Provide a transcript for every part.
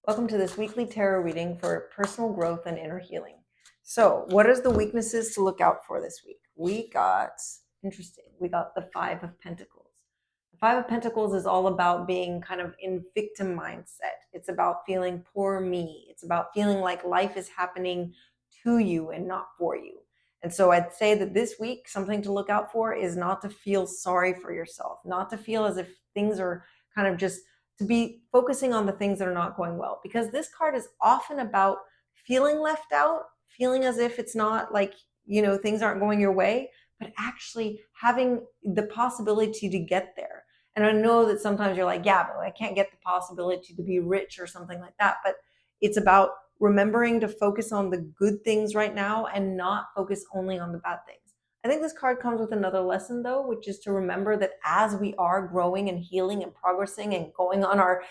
Welcome to this weekly tarot reading for personal growth and inner healing. So, what is the weaknesses to look out for this week? We got the Five of Pentacles. The Five of Pentacles is all about being kind of in victim mindset. It's about feeling poor me. It's about feeling like life is happening to you and not for you. And so I'd say that this week, something to look out for is not to feel sorry for yourself, not to feel as if things are kind of just to be focusing on the things that are not going well, because this card is often about feeling left out, feeling as if it's not like, things aren't going your way, but actually having the possibility to get there. And I know that sometimes you're like, yeah, but I can't get the possibility to be rich or something like that. But it's about remembering to focus on the good things right now and not focus only on the bad things. I think this card comes with another lesson, though, which is to remember that as we are growing and healing and progressing and going on our,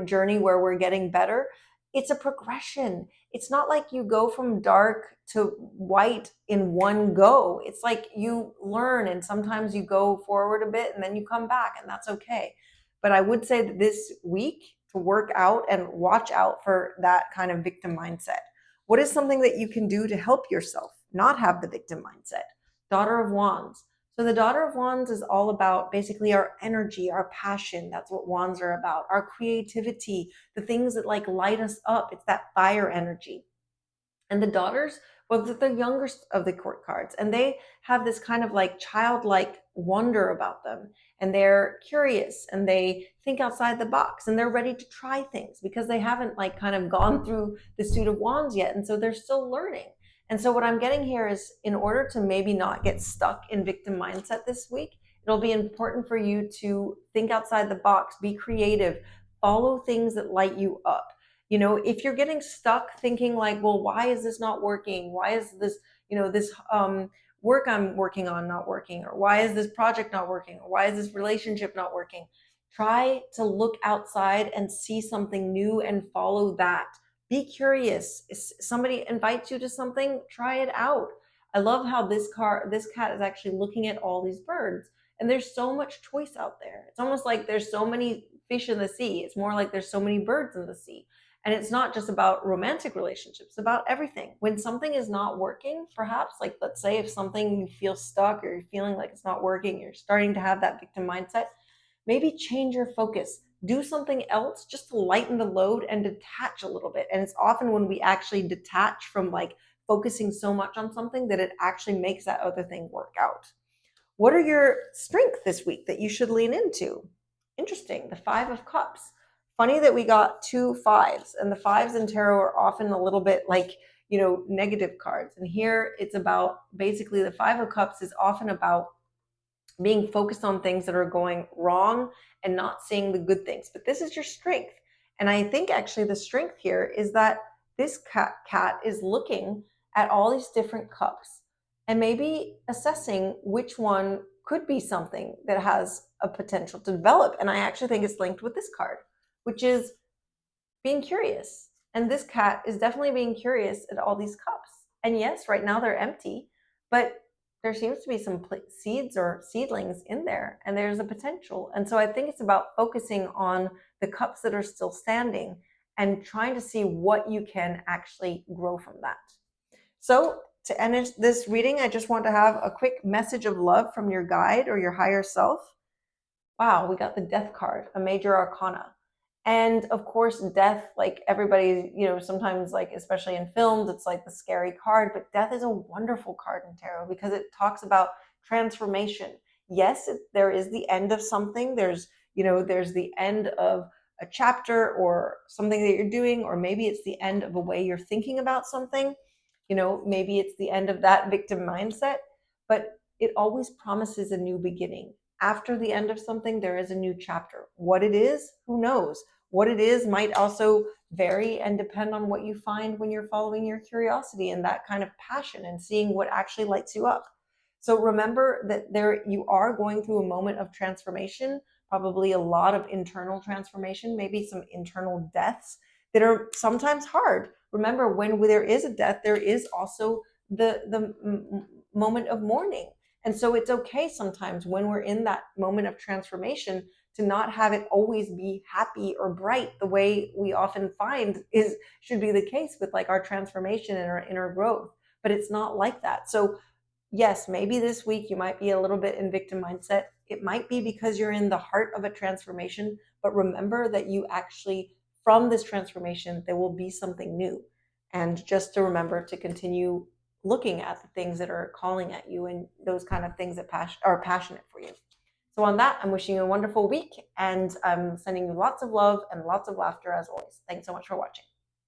journey where we're getting better, it's a progression. It's not like you go from dark to white in one go. It's like you learn and sometimes you go forward a bit and then you come back, and that's okay. But I would say that this week to work out and watch out for that kind of victim mindset. What is something that you can do to help yourself not have the victim mindset? Daughter of Wands. So the Daughter of Wands is all about basically our energy, our passion. That's what wands are about. Our creativity, the things that like light us up. It's that fire energy. And the daughters, well, they're the youngest of the court cards, and they have this kind of like childlike wonder about them. And they're curious and they think outside the box and they're ready to try things because they haven't like kind of gone through the suit of wands yet. And so they're still learning. And so what I'm getting here is, in order to maybe not get stuck in victim mindset this week, it'll be important for you to think outside the box, be creative, follow things that light you up. If you're getting stuck thinking like, well, why is this not working? Why is this, this work I'm working on not working? Or why is this project not working? Or why is this relationship not working? Try to look outside and see something new and follow that. Be curious. If somebody invites you to something, try it out. I love how this cat is actually looking at all these birds, and there's so much choice out there. It's almost like there's so many fish in the sea. It's more like there's so many birds in the sea. And it's not just about romantic relationships, it's about everything. When something is not working, perhaps, like let's say if something you feel stuck or you're feeling like it's not working, you're starting to have that victim mindset, maybe change your focus. Do something else just to lighten the load and detach a little bit. And it's often when we actually detach from like focusing so much on something that it actually makes that other thing work out. What are your strengths this week that you should lean into? Interesting. The Five of Cups. Funny that we got two fives, and the fives in tarot are often a little bit like, negative cards. And here it's about basically the Five of Cups is often about being focused on things that are going wrong and not seeing the good things. But this is your strength. And I think actually the strength here is that this cat is looking at all these different cups and maybe assessing which one could be something that has a potential to develop. And I actually think it's linked with this card, which is being curious. And this cat is definitely being curious at all these cups. And yes, right now they're empty, but there seems to be some seeds or seedlings in there, and there's a potential. And so I think it's about focusing on the cups that are still standing and trying to see what you can actually grow from that. So to end this reading, I just want to have a quick message of love from your guide or your higher self. Wow, we got the Death card, a major arcana. And of course, death, like everybody, sometimes like, especially in films, it's like the scary card, but death is a wonderful card in tarot because it talks about transformation. Yes, there is the end of something. There's the end of a chapter or something that you're doing, or maybe it's the end of a way you're thinking about something. Maybe it's the end of that victim mindset, but it always promises a new beginning. After the end of something, there is a new chapter. What it is, who knows? What it is might also vary and depend on what you find when you're following your curiosity and that kind of passion and seeing what actually lights you up. So remember that you are going through a moment of transformation, probably a lot of internal transformation, maybe some internal deaths that are sometimes hard. Remember, when there is a death, there is also the moment of mourning. And so it's okay sometimes when we're in that moment of transformation to not have it always be happy or bright the way we often find should be the case with like our transformation and our inner growth. But it's not like that. So yes, maybe this week you might be a little bit in victim mindset. It might be because you're in the heart of a transformation, but remember that you actually, from this transformation, there will be something new. And just to remember to continue looking at the things that are calling at you and those kind of things that are passionate for you. So on that, I'm wishing you a wonderful week, and I'm sending you lots of love and lots of laughter as always. Thanks so much for watching.